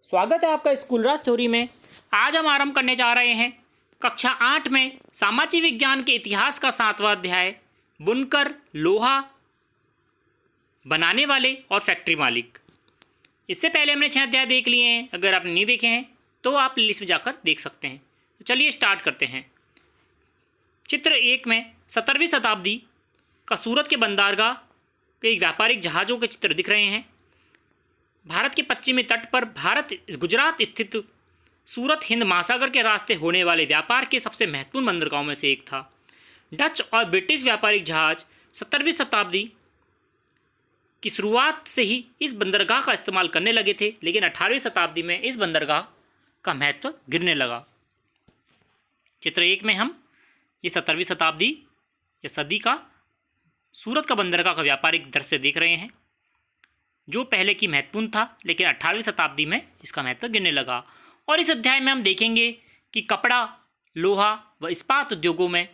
स्वागत है आपका स्कूल राज थ्योरी में। आज हम आरंभ करने जा रहे हैं कक्षा 8 में सामाजिक विज्ञान के इतिहास का 7वां अध्याय बुनकर, लोहा बनाने वाले और फैक्ट्री मालिक। इससे पहले हमने 6 अध्याय देख लिए हैं। अगर आपने नहीं देखे हैं तो आप लिस्ट में जाकर देख सकते हैं। तो चलिए स्टार्ट करते हैं। चित्र 1 में 17वीं शताब्दी का सूरत के बंदरगाह के एक व्यापारिक जहाज़ों के चित्र दिख रहे हैं। भारत के पश्चिमी तट पर गुजरात स्थित सूरत हिंद महासागर के रास्ते होने वाले व्यापार के सबसे महत्वपूर्ण बंदरगाहों में से एक था। डच और ब्रिटिश व्यापारिक जहाज 17वीं शताब्दी की शुरुआत से ही इस बंदरगाह का इस्तेमाल करने लगे थे, लेकिन 18वीं शताब्दी में इस बंदरगाह का महत्व गिरने लगा। चित्र 1 में हम ये 17वीं शताब्दी या सदी का सूरत का बंदरगाह का व्यापारिक दृश्य देख रहे हैं, जो पहले की महत्वपूर्ण था, लेकिन 18वीं शताब्दी में इसका महत्व गिरने लगा। और इस अध्याय में हम देखेंगे कि कपड़ा, लोहा व इस्पात उद्योगों में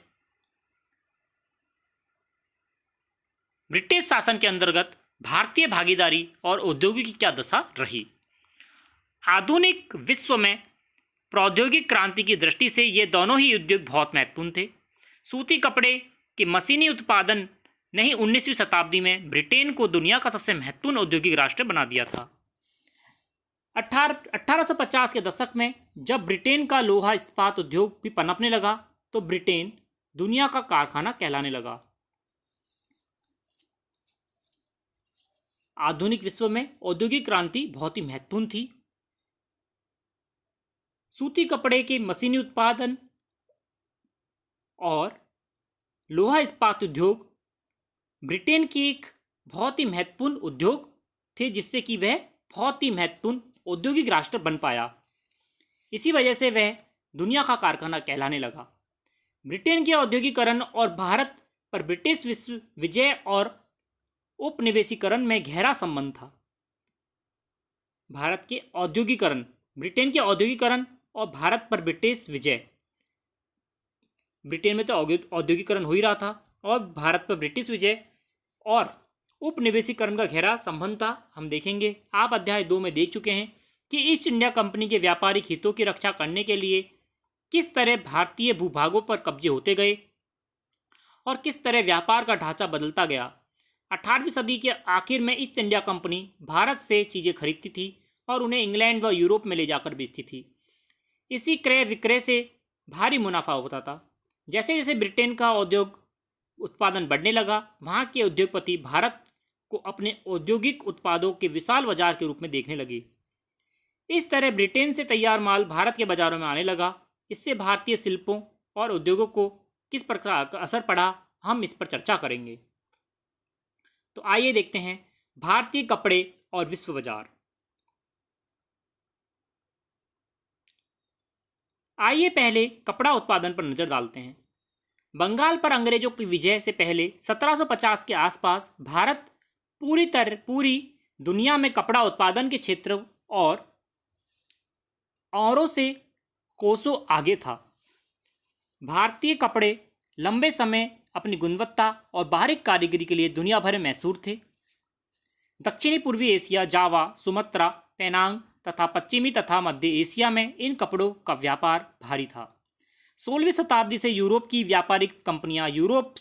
ब्रिटिश शासन के अंतर्गत भारतीय भागीदारी और उद्योगों की क्या दशा रही। आधुनिक विश्व में प्रौद्योगिक क्रांति की दृष्टि से ये दोनों ही उद्योग बहुत महत्वपूर्ण थे। सूती कपड़े के मशीनी उत्पादन ने ही 19वीं शताब्दी में ब्रिटेन को दुनिया का सबसे महत्वपूर्ण औद्योगिक राष्ट्र बना दिया था। 1850 के दशक में जब ब्रिटेन का लोहा इस्पात उद्योग भी पनपने लगा तो ब्रिटेन दुनिया का कारखाना कहलाने लगा। आधुनिक विश्व में औद्योगिक क्रांति बहुत ही महत्वपूर्ण थी। सूती कपड़े के मशीनी उत्पादन और लोहा इस्पात उद्योग ब्रिटेन की एक बहुत ही महत्वपूर्ण उद्योग थे, जिससे कि वह बहुत ही महत्वपूर्ण औद्योगिक राष्ट्र बन पाया। इसी वजह से वह दुनिया का कारखाना कहलाने लगा। ब्रिटेन के औद्योगिकरण और भारत पर ब्रिटिश विश्व विजय और उपनिवेशीकरण में गहरा संबंध था। भारत के औद्योगिकरण, ब्रिटेन के औद्योगिकरण और भारत पर ब्रिटिश विजय। ब्रिटेन में तो औद्योगिकरण हो ही रहा था और भारत पर ब्रिटिश विजय और उपनिवेशीकरण का गहरा संबंध था। हम देखेंगे, आप अध्याय 2 में देख चुके हैं कि ईस्ट इंडिया कंपनी के व्यापारिक हितों की रक्षा करने के लिए किस तरह भारतीय भूभागों पर कब्जे होते गए और किस तरह व्यापार का ढांचा बदलता गया। 18वीं सदी के आखिर में ईस्ट इंडिया कंपनी भारत से चीज़ें खरीदती थी और उन्हें इंग्लैंड व यूरोप में ले जाकर बेचती थी। इसी क्रय विक्रय से भारी मुनाफा होता था। जैसे जैसे ब्रिटेन का औद्योगिक उत्पादन बढ़ने लगा, वहाँ के उद्योगपति भारत को अपने औद्योगिक उत्पादों के विशाल बाजार के रूप में देखने लगे। इस तरह ब्रिटेन से तैयार माल भारत के बाजारों में आने लगा। इससे भारतीय शिल्पों और उद्योगों को किस प्रकार का असर पड़ा, हम इस पर चर्चा करेंगे। तो आइए देखते हैं भारतीय कपड़े और विश्व बाजार। आइए पहले कपड़ा उत्पादन पर नजर डालते हैं। बंगाल पर अंग्रेजों की विजय से पहले 1750 के आसपास भारत पूरी दुनिया में कपड़ा उत्पादन के क्षेत्र और औरों से कोसों आगे था। भारतीय कपड़े लंबे समय अपनी गुणवत्ता और बारीक कारीगरी के लिए दुनिया भर में मशहूर थे। दक्षिणी पूर्वी एशिया, जावा, सुमात्रा, पेनांग तथा पश्चिमी तथा मध्य एशिया में इन कपड़ों का व्यापार भारी था। 16वीं शताब्दी से यूरोप की व्यापारिक कंपनियां यूरोप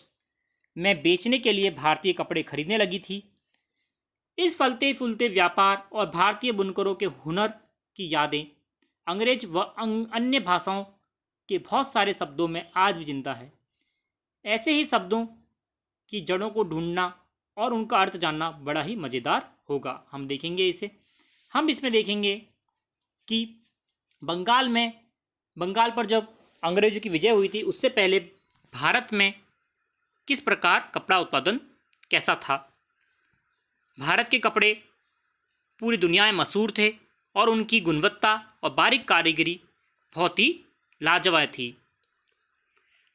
में बेचने के लिए भारतीय कपड़े खरीदने लगी थी। इस फलते फूलते व्यापार और भारतीय बुनकरों के हुनर की यादें अंग्रेज व अन्य भाषाओं के बहुत सारे शब्दों में आज भी जिंदा है। ऐसे ही शब्दों की जड़ों को ढूंढना और उनका अर्थ जानना बड़ा ही मज़ेदार होगा। हम देखेंगे इसे। हम इसमें देखेंगे कि बंगाल पर जब अंग्रेजों की विजय हुई थी, उससे पहले भारत में किस प्रकार कपड़ा उत्पादन कैसा था। भारत के कपड़े पूरी दुनिया में मशहूर थे और उनकी गुणवत्ता और बारीक कारीगरी बहुत ही लाजवाब थी।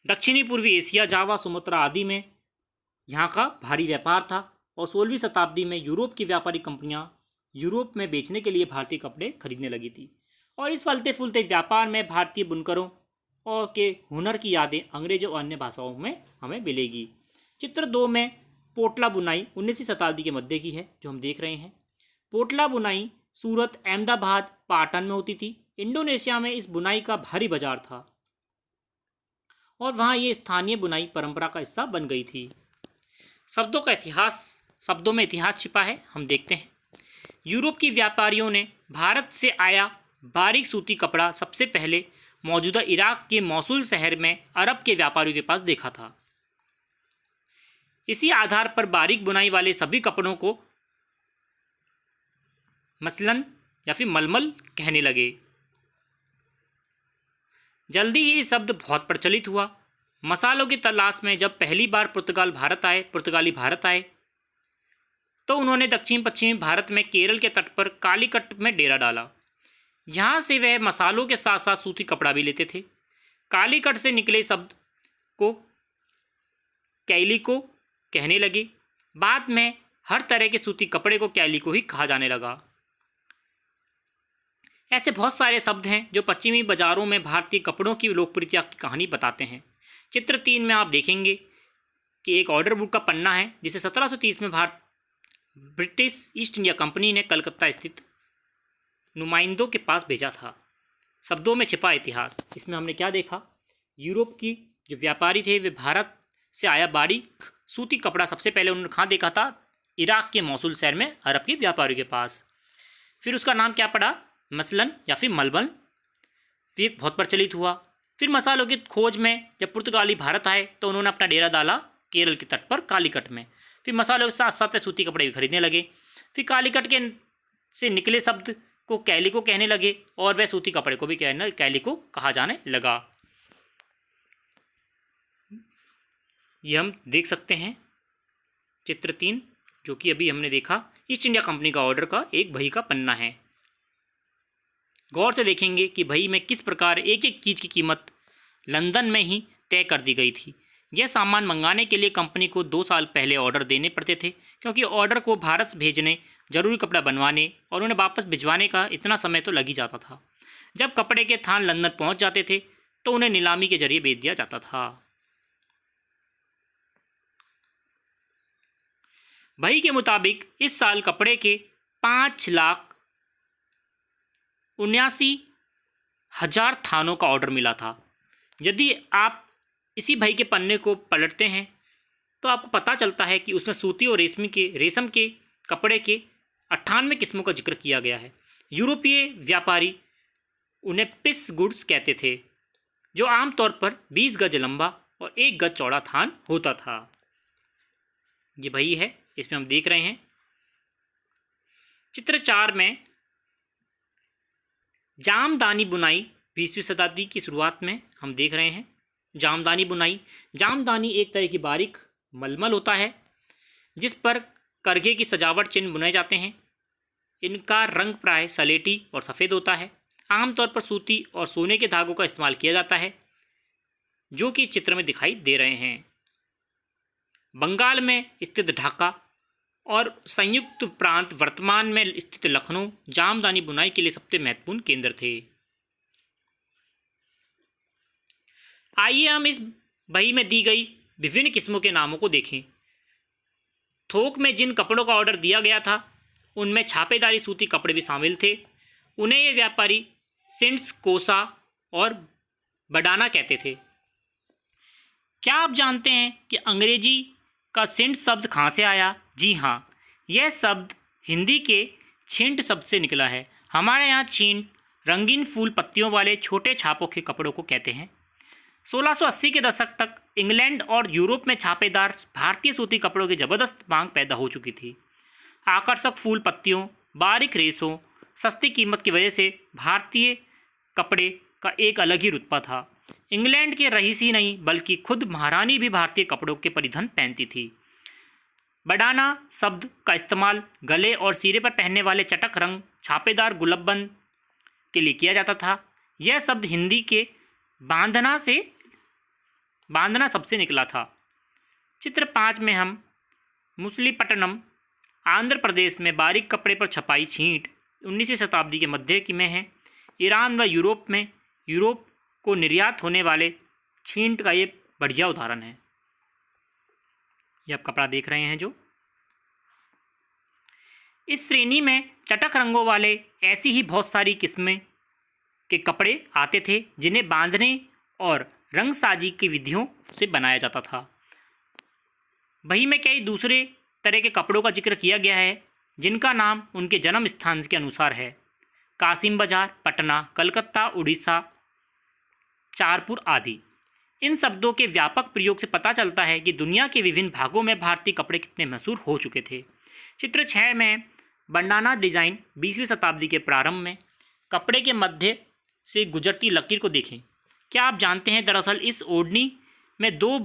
दक्षिणी पूर्वी एशिया, जावा, सुमात्रा आदि में यहाँ का भारी व्यापार था और 16वीं शताब्दी में यूरोप की व्यापारिक कंपनियाँ यूरोप में बेचने के लिए भारतीय कपड़े खरीदने लगी थी। और इस फलते फूलते व्यापार में भारतीय बुनकरों और के हुनर की यादें अंग्रेजों और अन्य भाषाओं में हमें मिलेगी। चित्र 2 में पोटला बुनाई 19वीं शताब्दी के मध्य की है जो हम देख रहे हैं। पोटला बुनाई सूरत, अहमदाबाद, पाटन में होती थी। इंडोनेशिया में इस बुनाई का भारी बाजार था और वहाँ ये स्थानीय बुनाई परंपरा का हिस्सा बन गई थी। शब्दों का इतिहास, शब्दों में इतिहास छिपा है, हम देखते हैं। यूरोप की व्यापारियों ने भारत से आया बारीक सूती कपड़ा सबसे पहले मौजूदा इराक के मौसूल शहर में अरब के व्यापारियों के पास देखा था। इसी आधार पर बारीक बुनाई वाले सभी कपड़ों को मसलन या फिर मलमल कहने लगे। जल्दी ही ये शब्द बहुत प्रचलित हुआ। मसालों की तलाश में जब पहली बार पुर्तगाली भारत आए तो उन्होंने दक्षिण पश्चिमी भारत में केरल के तट पर कालीकट में डेरा डाला। यहाँ से वह मसालों के साथ साथ सूती कपड़ा भी लेते थे। कालीकट से निकले शब्द को कैलिको कहने लगे। बाद में हर तरह के सूती कपड़े को कैलिको ही कहा जाने लगा। ऐसे बहुत सारे शब्द हैं जो पश्चिमी बाजारों में भारतीय कपड़ों की लोकप्रियता की कहानी बताते हैं। चित्र 3 में आप देखेंगे कि एक ऑर्डर बुक का पन्ना है जिसे 1730 में ब्रिटिश ईस्ट इंडिया कंपनी ने कलकत्ता स्थित नुमाइंदों के पास भेजा था। शब्दों में छिपा इतिहास। इसमें हमने क्या देखा? यूरोप की जो व्यापारी थे वे भारत से आया बारीक सूती कपड़ा सबसे पहले उन्होंने कहाँ देखा था? इराक के मौसूल शहर में अरब के व्यापारियों के पास। फिर उसका नाम क्या पड़ा? मसलन या फिर मलबल। फिर बहुत प्रचलित हुआ। फिर मसालों की खोज में जब पुर्तगाली भारत आए तो उन्होंने अपना डेरा डाला केरल के तट पर कालीकट में। फिर मसालों के साथ साथ सूती कपड़े भी खरीदने लगे। फिर कालीकट के से निकले शब्द को कैलिको कहने लगे और वह सूती कपड़े को भी कैलिको कहा जाने लगा। ये हम देख सकते हैं चित्र 3 जो कि अभी हमने देखा। ईस्ट इंडिया कंपनी का ऑर्डर का एक बही का पन्ना है। गौर से देखेंगे कि बही में किस प्रकार एक एक चीज़ की कीमत लंदन में ही तय कर दी गई थी। यह सामान मंगाने के लिए कंपनी को 2 साल पहले ऑर्डर देने पड़ते थे, क्योंकि ऑर्डर को भारत भेजने, जरूरी कपड़ा बनवाने और उन्हें वापस भिजवाने का इतना समय तो लग ही जाता था। जब कपड़े के थान लंदन पहुंच जाते थे तो उन्हें नीलामी के जरिए बेच दिया जाता था। बही के मुताबिक इस साल कपड़े के 5,79,000 थानों का ऑर्डर मिला था। यदि आप इसी बही के पन्ने को पलटते हैं तो आपको पता चलता है कि उसमें सूती और रेशम के कपड़े के 98 किस्मों का जिक्र किया गया है। यूरोपीय व्यापारी उन्हें पिस गुड्स कहते थे, जो आमतौर पर 20 गज लंबा और 1 गज चौड़ा थान होता था। ये बही है, इसमें हम देख रहे हैं। चित्र 4 में जामदानी बुनाई 20वीं शताब्दी की शुरुआत में हम देख रहे हैं। जामदानी बुनाई। जामदानी एक तरह की बारीक मलमल होता है जिस पर करघे की सजावट चिन्ह बुने जाते हैं। इनका रंग प्राय सलेटी और सफ़ेद होता है। आमतौर पर सूती और सोने के धागों का इस्तेमाल किया जाता है, जो कि चित्र में दिखाई दे रहे हैं। बंगाल में स्थित ढाका और संयुक्त प्रांत वर्तमान में स्थित लखनऊ जामदानी बुनाई के लिए सबसे महत्वपूर्ण केंद्र थे। आइए हम इस बही में दी गई विभिन्न किस्मों के नामों को देखें। थोक में जिन कपड़ों का ऑर्डर दिया गया था उनमें छापेदारी सूती कपड़े भी शामिल थे। उन्हें ये व्यापारी सिंड्स, कोसा और बडाना कहते थे। क्या आप जानते हैं कि अंग्रेजी का छिंट शब्द कहाँ से आया? जी हाँ, यह शब्द हिंदी के छिंट शब्द से निकला है। हमारे यहाँ छींट रंगीन फूल पत्तियों वाले छोटे छापों के कपड़ों को कहते हैं। 1680 के दशक तक इंग्लैंड और यूरोप में छापेदार भारतीय सूती कपड़ों की ज़बरदस्त मांग पैदा हो चुकी थी। आकर्षक फूल पत्तियों, बारीक रेशों, सस्ती कीमत की वजह से भारतीय कपड़े का एक अलग ही रुतबा था। इंग्लैंड के रईस ही नहीं बल्कि खुद महारानी भी भारतीय कपड़ों के परिधान पहनती थी। बडाना शब्द का इस्तेमाल गले और सिरे पर पहनने वाले चटक रंग छापेदार गुलबंद के लिए किया जाता था। यह शब्द हिंदी के बांधना शब्द से निकला था। चित्र 5 में हम मुसलीपट्टनम आंध्र प्रदेश में बारीक कपड़े पर छपाई छींट 19वीं शताब्दी के मध्य की में है। ईरान व यूरोप को निर्यात होने वाले छींट का ये बढ़िया उदाहरण है। ये आप कपड़ा देख रहे हैं जो इस श्रेणी में चटक रंगों वाले ऐसी ही बहुत सारी किस्में के कपड़े आते थे जिन्हें बांधने और रंगसाजी की विधियों से बनाया जाता था। वहीं में कई दूसरे तरह के कपड़ों का जिक्र किया गया है जिनका नाम उनके जन्म स्थान के अनुसार है। कासिम बाजार, पटना, कलकत्ता, उड़ीसा, चारपुर आदि। इन शब्दों के व्यापक प्रयोग से पता चलता है कि दुनिया के विभिन्न भागों में भारतीय कपड़े कितने मशहूर हो चुके थे। चित्र 6 में बंडाना डिजाइन 20वीं शताब्दी के प्रारंभ में कपड़े के मध्य से गुजरती लकीर को देखें। क्या आप जानते हैं दरअसल इस ओढ़नी में दो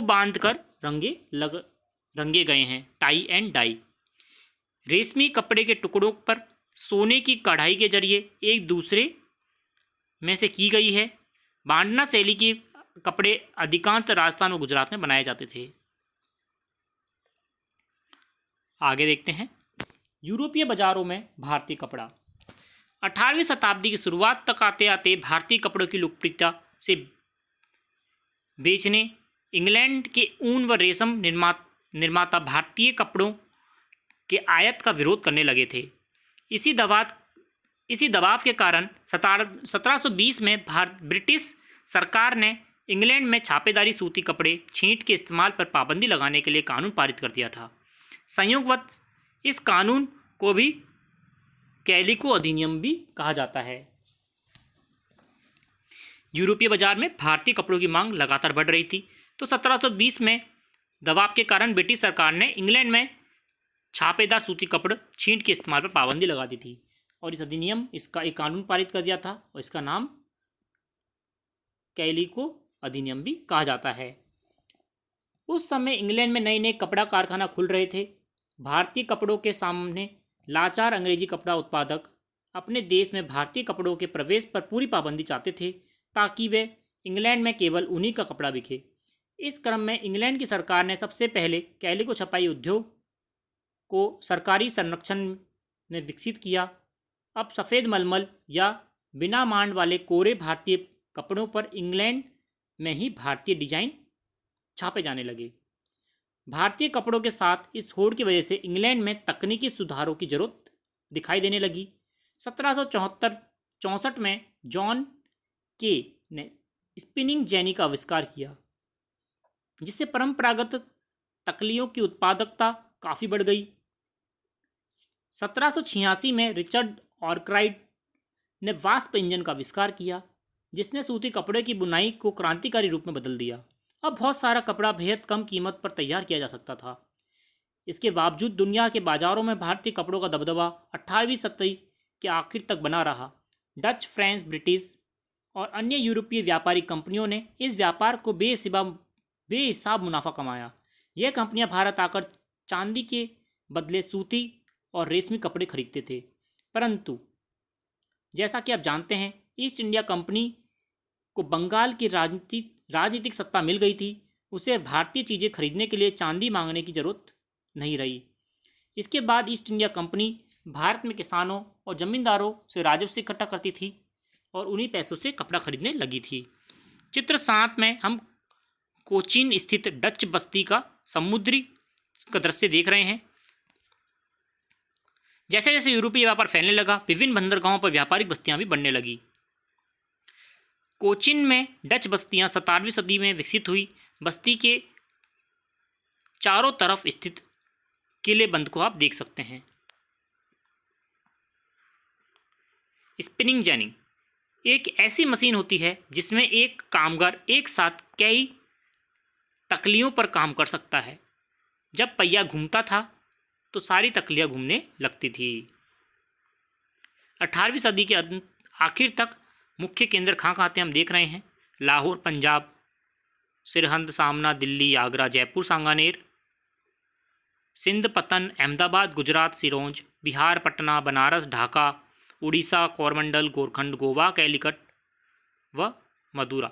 बांध कर रंगे गए हैं, टाई एंड डाई। रेशमी कपड़े के टुकड़ों पर सोने की कढ़ाई के जरिए एक दूसरे में से की गई है। बांडना शैली के कपड़े अधिकांश राजस्थान और गुजरात में बनाए जाते थे। आगे देखते हैं यूरोपीय बाजारों में भारतीय कपड़ा। 18वीं शताब्दी की शुरुआत तक आते आते भारतीय कपड़ों की लोकप्रियता से बेचने इंग्लैंड के ऊन व रेशम निर्माता भारतीय कपड़ों के आयात का विरोध करने लगे थे। इसी दबाव के कारण 1720 में ब्रिटिश सरकार ने इंग्लैंड में छापेदारी सूती कपड़े छींट के इस्तेमाल पर पाबंदी लगाने के लिए कानून पारित कर दिया था। संयोगवश इस कानून को भी कैलिको अधिनियम भी कहा जाता है। यूरोपीय बाजार में भारतीय कपड़ों की मांग लगातार बढ़ रही थी, तो 1720 में दबाव के कारण ब्रिटिश सरकार ने इंग्लैंड में छापेदार सूती कपड़े छींट के इस्तेमाल पर पाबंदी लगा दी थी और इसका एक कानून पारित कर दिया था और इसका नाम कैलिको अधिनियम भी कहा जाता है। उस समय इंग्लैंड में नए नए कपड़ा कारखाना खुल रहे थे। भारतीय कपड़ों के सामने लाचार अंग्रेजी कपड़ा उत्पादक अपने देश में भारतीय कपड़ों के प्रवेश पर पूरी पाबंदी चाहते थे ताकि वे इंग्लैंड में केवल उन्हीं का कपड़ा बिके। इस क्रम में इंग्लैंड की सरकार ने सबसे पहले कैलिको छपाई उद्योग को सरकारी संरक्षण में विकसित किया। अब सफ़ेद मलमल या बिना मांड वाले कोरे भारतीय कपड़ों पर इंग्लैंड में ही भारतीय डिजाइन छापे जाने लगे। भारतीय कपड़ों के साथ इस होड़ की वजह से इंग्लैंड में तकनीकी सुधारों की जरूरत दिखाई देने लगी। 1764 में जॉन के ने स्पिनिंग जेनी का आविष्कार किया, जिससे परंपरागत तकलियों की उत्पादकता काफ़ी बढ़ गई। 1786 में रिचर्ड आर्कराइट ने वास्प इंजन का आविष्कार किया, जिसने सूती कपड़े की बुनाई को क्रांतिकारी रूप में बदल दिया। अब बहुत सारा कपड़ा बेहद कम कीमत पर तैयार किया जा सकता था। इसके बावजूद दुनिया के बाज़ारों में भारतीय कपड़ों का दबदबा 18वीं सदी के आखिर तक बना रहा। डच, फ्रेंच, ब्रिटिश और अन्य यूरोपीय व्यापारी कंपनियों ने इस व्यापार को बेहिसाब मुनाफा कमाया। यह कंपनियां भारत आकर चांदी के बदले सूती और रेशमी कपड़े खरीदते थे, परंतु जैसा कि आप जानते हैं ईस्ट इंडिया कंपनी को बंगाल की राजनीतिक सत्ता मिल गई थी। उसे भारतीय चीज़ें खरीदने के लिए चांदी मांगने की जरूरत नहीं रही। इसके बाद ईस्ट इंडिया कंपनी भारत में किसानों और जमींदारों से राजस्व इकट्ठा करती थी और उन्हीं पैसों से कपड़ा खरीदने लगी थी। चित्र 7 में हम कोचीन स्थित डच बस्ती का समुद्री का दृश्य देख रहे हैं। जैसे जैसे यूरोपीय व्यापार फैलने लगा, विभिन्न बंदरगाहों पर व्यापारिक बस्तियां भी बनने लगी। कोचीन में डच बस्तियां 17वीं सदी में विकसित हुई। बस्ती के चारों तरफ स्थित किले बंद को आप देख सकते हैं। स्पिनिंग जेनी एक ऐसी मशीन होती है जिसमें एक कामगार एक साथ कई तकलियों पर काम कर सकता है। जब पहिया घूमता था तो सारी तकलियां घूमने लगती थी। 18वीं सदी के आखिर तक मुख्य केंद्र कहाँ थे हम देख रहे हैं। लाहौर पंजाब, सिरहिंद सामना दिल्ली, आगरा जयपुर सांगानेर, सिंध पतन अहमदाबाद गुजरात सिरोंज, बिहार पटना बनारस ढाका, उड़ीसा कोरमंडल गोरखंड गोवा कैलिकट व मदुरा।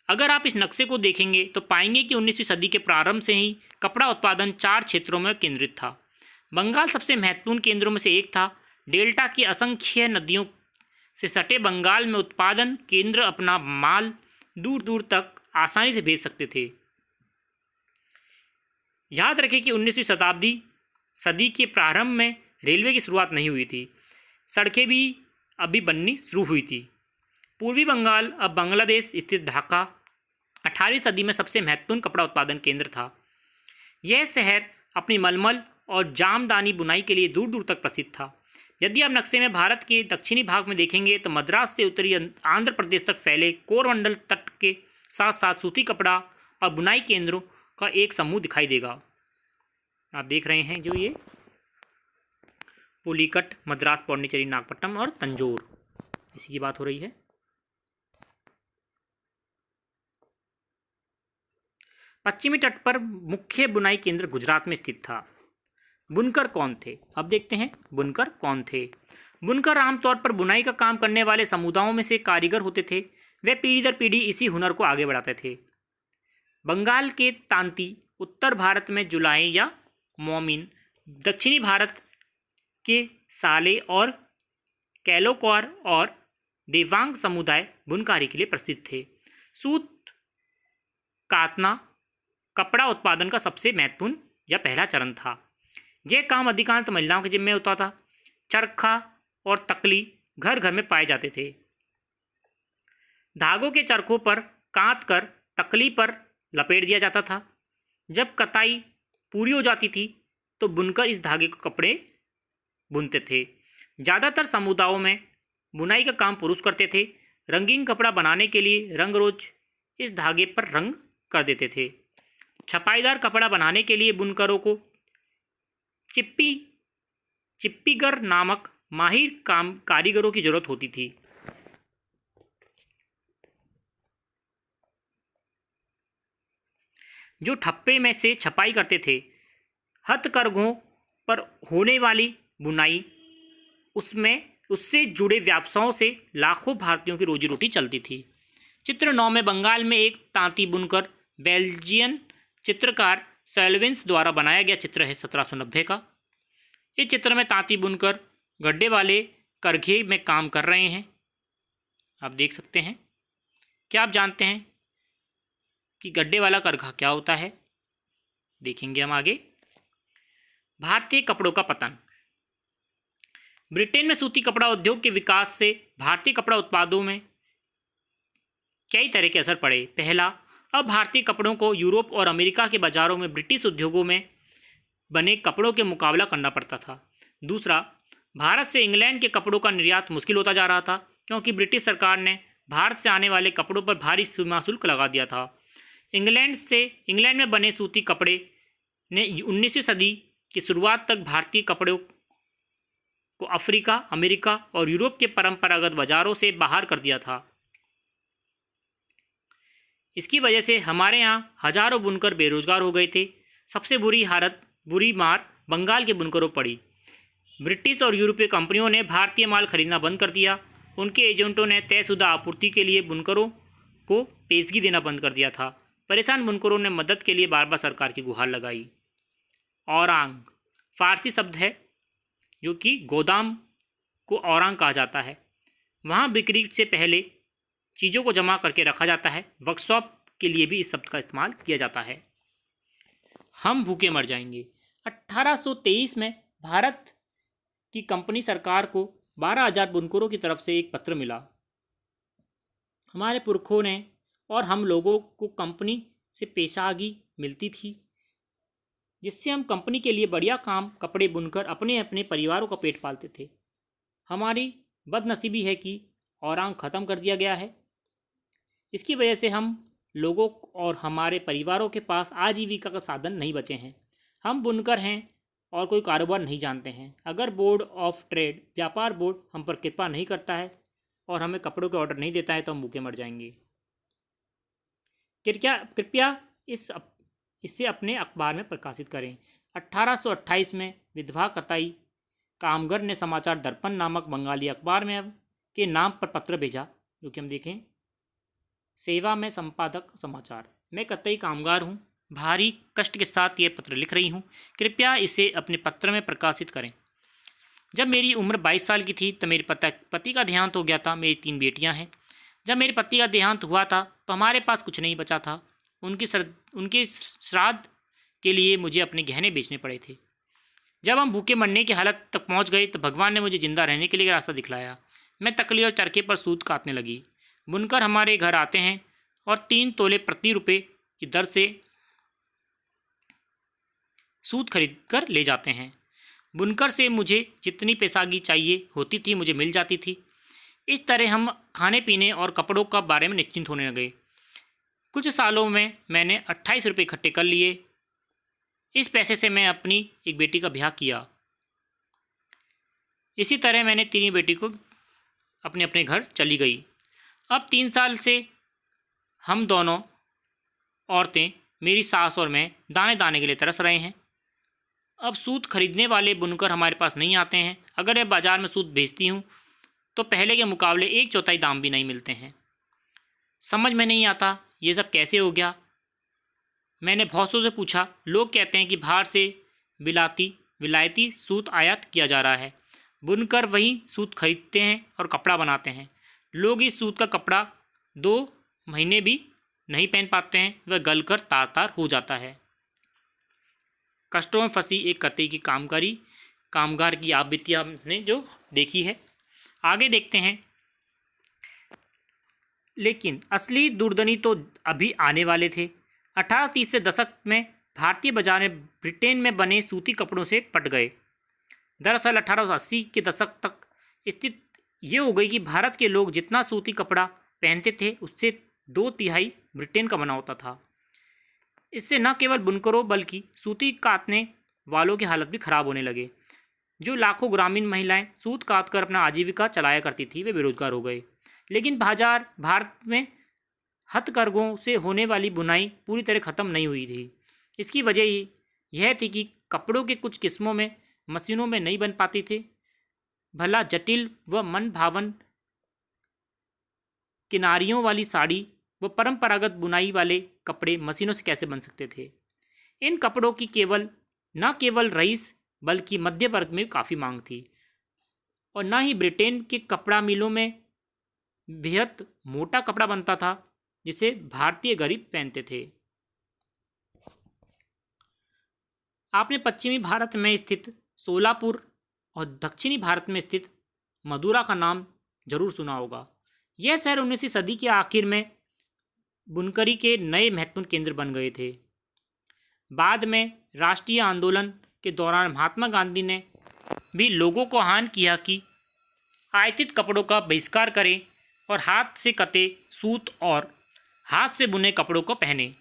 अगर आप इस नक्शे को देखेंगे तो पाएंगे कि 19वीं सदी के प्रारंभ से ही कपड़ा उत्पादन 4 क्षेत्रों में केंद्रित था। बंगाल सबसे महत्वपूर्ण केंद्रों में से एक था। डेल्टा की असंख्य नदियों से सटे बंगाल में उत्पादन केंद्र अपना माल दूर दूर तक आसानी से भेज सकते थे। याद रखें कि 19वीं सदी के प्रारंभ में रेलवे की शुरुआत नहीं हुई थी, सड़कें भी अभी बननी शुरू हुई थी। पूर्वी बंगाल, अब बांग्लादेश स्थित ढाका 18वीं सदी में सबसे महत्वपूर्ण कपड़ा उत्पादन केंद्र था। यह शहर अपनी मलमल और जामदानी बुनाई के लिए दूर दूर तक प्रसिद्ध था। यदि आप नक्शे में भारत के दक्षिणी भाग में देखेंगे तो मद्रास से उत्तरी आंध्र प्रदेश तक फैले कोरमंडल तट के साथ साथ सूती कपड़ा और बुनाई केंद्रों का एक समूह दिखाई देगा। आप देख रहे हैं जो ये पुलिकट, मद्रास, पौंडीचेरी, नागपट्टनम और तंजौर, इसी की बात हो रही है। पश्चिमी तट पर मुख्य बुनाई केंद्र गुजरात में स्थित था। बुनकर कौन थे? अब देखते हैं बुनकर कौन थे। बुनकर आमतौर पर बुनाई का काम करने वाले समुदायों में से कारीगर होते थे। वे पीढ़ी दर पीढ़ी इसी हुनर को आगे बढ़ाते थे। बंगाल के तांती, उत्तर भारत में जुलाई या मोमिन, दक्षिणी भारत के साले और कैलोक्वार और देवांग समुदाय बुनकारी के लिए प्रसिद्ध थे। सूत कातना कपड़ा उत्पादन का सबसे महत्वपूर्ण या पहला चरण था। यह काम अधिकांश महिलाओं के जिम्मे होता था। चरखा और तकली घर घर में पाए जाते थे। धागों के चरखों पर काट कर तकली पर लपेट दिया जाता था। जब कताई पूरी हो जाती थी तो बुनकर इस धागे को कपड़े बुनते थे। ज़्यादातर समुदायों में बुनाई का काम पुरुष करते थे। रंगीन कपड़ा बनाने के लिए रंगरोज इस धागे पर रंग कर देते थे। छपाईदार कपड़ा बनाने के लिए बुनकरों को चिप्पीगर नामक माहिर कारीगरों की जरूरत होती थी। जो ठप्पे में से छपाई करते थे। हथकरघों पर होने वाली बुनाई, उससे जुड़े व्यवसायों से लाखों भारतीयों की रोजी रोटी चलती थी। चित्र 9 में बंगाल में एक तांती बुनकर बेल्जियन चित्रकार सेल्विन्स द्वारा बनाया गया चित्र है 1790 का। इस चित्र में तांती बुनकर गड्ढे वाले करघे में काम कर रहे हैं। आप देख सकते हैं। क्या आप जानते हैं कि गड्ढे वाला करघा क्या होता है? देखेंगे हम आगे। भारतीय कपड़ों का पतन। ब्रिटेन में सूती कपड़ा उद्योग के विकास से भारतीय कपड़ा उत्पादों में कई तरह के असर पड़े। पहला, अब भारतीय कपड़ों को यूरोप और अमेरिका के बाज़ारों में ब्रिटिश उद्योगों में बने कपड़ों के मुकाबला करना पड़ता था। दूसरा, भारत से इंग्लैंड के कपड़ों का निर्यात मुश्किल होता जा रहा था क्योंकि ब्रिटिश सरकार ने भारत से आने वाले कपड़ों पर भारी सीमा शुल्क लगा दिया था। इंग्लैंड में बने सूती कपड़े ने 19वीं सदी की शुरुआत तक भारतीय कपड़ों को अफ्रीका, अमेरिका और यूरोप के परंपरागत बाज़ारों से बाहर कर दिया था। इसकी वजह से हमारे यहाँ हजारों बुनकर बेरोजगार हो गए थे। सबसे बुरी मार बंगाल के बुनकरों पड़ी। ब्रिटिश और यूरोपीय कंपनियों ने भारतीय माल खरीदना बंद कर दिया। उनके एजेंटों ने तयशुदा आपूर्ति के लिए बुनकरों को पेशगी देना बंद कर दिया था। परेशान बुनकरों ने मदद के लिए बार बार सरकार की गुहार लगाई। औरांग फारसी शब्द है जो कि गोदाम को औरांग कहा जाता है। वहाँ बिक्री से पहले चीज़ों को जमा करके रखा जाता है। वर्कशॉप के लिए भी इस शब्द का इस्तेमाल किया जाता है। हम भूखे मर जाएंगे। 1823 में भारत की कंपनी सरकार को 12,000 बुनकरों की तरफ से एक पत्र मिला। हमारे पुरखों ने और हम लोगों को कंपनी से पेशागी मिलती थी, जिससे हम कंपनी के लिए बढ़िया काम कपड़े बुनकर अपने अपने परिवारों का पेट पालते थे। हमारी बदनसीबी है कि औरांग ख़त्म कर दिया गया है। इसकी वजह से हम लोगों और हमारे परिवारों के पास आजीविका का साधन नहीं बचे हैं। हम बुनकर हैं और कोई कारोबार नहीं जानते हैं। अगर बोर्ड ऑफ ट्रेड, व्यापार बोर्ड हम पर कृपा नहीं करता है और हमें कपड़ों के ऑर्डर नहीं देता है तो हम भूखे मर जाएंगे। कृपया इसे अपने अखबार में प्रकाशित करें। 1828 में विधवा कताई कामगर ने समाचार दर्पण नामक बंगाली अखबार में के नाम पर पत्र भेजा, जो कि हम देखें। सेवा में संपादक समाचार। मैं कतई कामगार हूँ, भारी कष्ट के साथ ये पत्र लिख रही हूँ, कृपया इसे अपने पत्र में प्रकाशित करें। जब मेरी उम्र 22 साल की थी तो मेरे पति का देहांत हो गया था। मेरी 3 बेटियाँ हैं। जब मेरे पति का देहांत हुआ था तो हमारे पास कुछ नहीं बचा था। उनके श्राद्ध के लिए मुझे अपने गहने बेचने पड़े थे। जब हम भूखे मरने की हालत तक पहुंच गए तो भगवान ने मुझे जिंदा रहने के लिए रास्ता दिखलाया। मैं तकली और चरखे पर सूत काटने लगी। बुनकर हमारे घर आते हैं और 3 तोले प्रति रुपये की दर से सूत खरीद कर ले जाते हैं। बुनकर से मुझे जितनी पैसागी चाहिए होती थी मुझे मिल जाती थी। इस तरह हम खाने पीने और कपड़ों का बारे में निश्चिंत होने लगे। कुछ सालों में मैंने 28 रुपये इकट्ठे कर लिए। इस पैसे से मैं अपनी एक बेटी का ब्याह किया। इसी तरह मैंने तीनों बेटी को अपने अपने घर चली गई। अब 3 साल से हम दोनों औरतें, मेरी सास और मैं, दाने दाने के लिए तरस रहे हैं। अब सूत खरीदने वाले बुनकर हमारे पास नहीं आते हैं। अगर मैं बाज़ार में सूत बेचती हूँ तो पहले के मुकाबले 1/4 दाम भी नहीं मिलते हैं। समझ में नहीं आता ये सब कैसे हो गया। मैंने बहुतों से पूछा। लोग कहते हैं कि बाहर से विलायती सूत आयात किया जा रहा है। बुनकर वही सूत खरीदते हैं और कपड़ा बनाते हैं। लोग इस सूत का कपड़ा 2 महीने भी नहीं पहन पाते हैं, वह गलकर तार तार हो जाता है। कष्टों में फंसी एक कतई की कामगार की आप बीती आपने जो देखी है। आगे देखते हैं। लेकिन असली दुर्दनी तो अभी आने वाले थे। 1830 से दशक में भारतीय बाजार में ब्रिटेन में बने सूती कपड़ों से पट गए। दरअसल 1880 के दशक तक स्थिति ये हो गई कि भारत के लोग जितना सूती कपड़ा पहनते थे उससे 2/3 ब्रिटेन का बना होता था। इससे न केवल बुनकरों बल्कि सूती काटने वालों की हालत भी खराब होने लगे। जो लाखों ग्रामीण महिलाएं सूत काट कर अपना आजीविका चलाया करती थी वे बेरोजगार हो गए। लेकिन भारत में हथकरघों से होने वाली बुनाई पूरी तरह ख़त्म नहीं हुई थी। इसकी वजह यह थी कि कपड़ों के कुछ किस्मों में मशीनों में नहीं बन पाती थे। भला जटिल व मन भावन किनारियों वाली साड़ी व परंपरागत बुनाई वाले कपड़े मशीनों से कैसे बन सकते थे। इन कपड़ों की न केवल रईस बल्कि मध्य वर्ग में काफ़ी मांग थी और न ही ब्रिटेन के कपड़ा मिलों में बेहद मोटा कपड़ा बनता था जिसे भारतीय गरीब पहनते थे। आपने पश्चिमी भारत में स्थित सोलापुर और दक्षिणी भारत में स्थित मदुरा का नाम जरूर सुना होगा। यह शहर 19वीं सदी के आखिर में बुनकरी के नए महत्वपूर्ण केंद्र बन गए थे। बाद में राष्ट्रीय आंदोलन के दौरान महात्मा गांधी ने भी लोगों को आह्वान किया कि आयातित कपड़ों का बहिष्कार करें और हाथ से कते सूत और हाथ से बुने कपड़ों को पहने।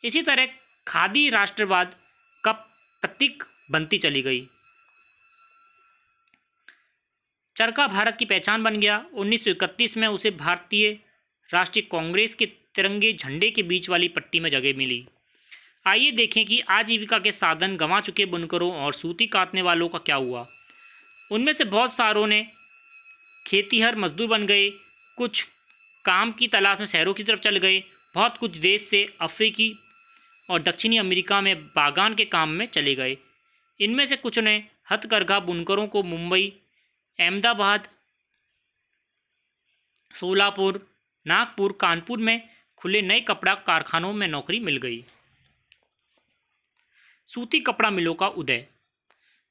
इसी तरह खादी राष्ट्रवाद का प्रतीक बनती चली गई। चरखा भारत की पहचान बन गया। 1931 में उसे भारतीय राष्ट्रीय कांग्रेस के तिरंगे झंडे के बीच वाली पट्टी में जगह मिली। आइए देखें कि आजीविका के साधन गंवा चुके बुनकरों और सूती काटने वालों का क्या हुआ। उनमें से बहुत सारों ने खेतीहर मजदूर बन गए, कुछ काम की तलाश में शहरों की तरफ चल गए, बहुत कुछ देश से अफ्रीकी और दक्षिणी अमेरिका में बागान के काम में चले गए। इनमें से कुछ ने हथकरघा बुनकरों को मुंबई, अहमदाबाद, सोलापुर, नागपुर, कानपुर में खुले नए कपड़ा कारखानों में नौकरी मिल गई। सूती कपड़ा मिलों का उदय।